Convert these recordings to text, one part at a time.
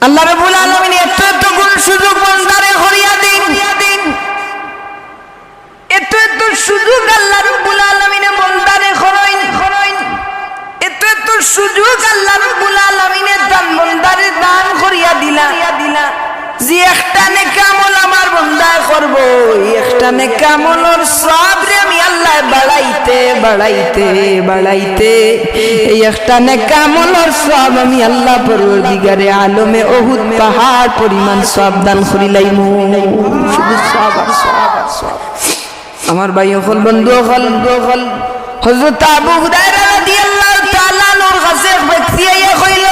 আল্লাহ রাব্বুল আলামিন এত এত গুণ সুযোগ বান্দারে করিয়া দিন, এত এত সুযোগ আল্লাহ রাব্বুল আলামিনে বান্দারে করাইন, এত এত সুযোগ আল্লাহ রাব্বুল আলামিনে দান বান্দারে দান করিয়া দিলা যে একটা নেক আমল আমার বান্দায় করব, একটা নেক আমলের সবরে আমি আল্লাহ বাড়াইতে এই একটা নেক আমলের সব আমি আল্লাহ পরওয়ারদিগারে আলমে উহুদ পাহাড় পরিমাণ সব দান করিলাইমু। শুধু সব আর সব আর সব। আমার ভাই হল বন্ধু হল হযরত আবু হুরায়রা রাদিয়াল্লাহু তাআলা নূর কাছে ব্যক্তি আইয়া কইল,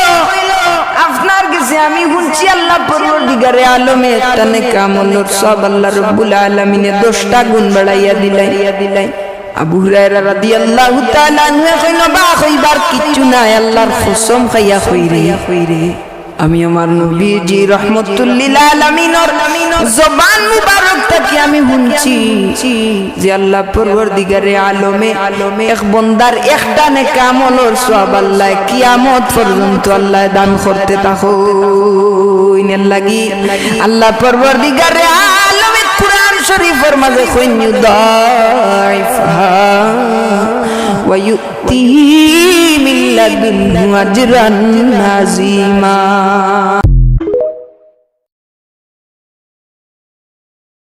আপনার কাছে আমি শুনছি আল্লাহ পরওয়ারদিগারে আলমে একটা নেক আমলের সব আল্লাহ রাব্বুল আলামিনে 10টা গুণ বাড়াইয়া দিলাই। আবু হুরায়রা রাদিয়াল্লাহু তাআলা আনহু কইল, বা কইবার কিচ্ছু নাই, আল্লাহর কসম খাইয়া কইরে আমি আমার নবীজি রাহমাতুল লিল আলামিনের জবান মুবারক থেকে আমি শুনছি যে আল্লাহ পরওয়ারদিগারে আলমে এক বান্দার একটা নেক আমলের সওয়াব আল্লাহ কিয়ামত পর্যন্ত আল্লাহ দান করতে থাকো। ইনার লাগি আল্লাহ পরওয়ারদিগারে আলমে কুরআন শরীফের মাঝে কইনু দাইফা ওয়া ইউতিহি মিন লাদুনহু আজরান আযীমা।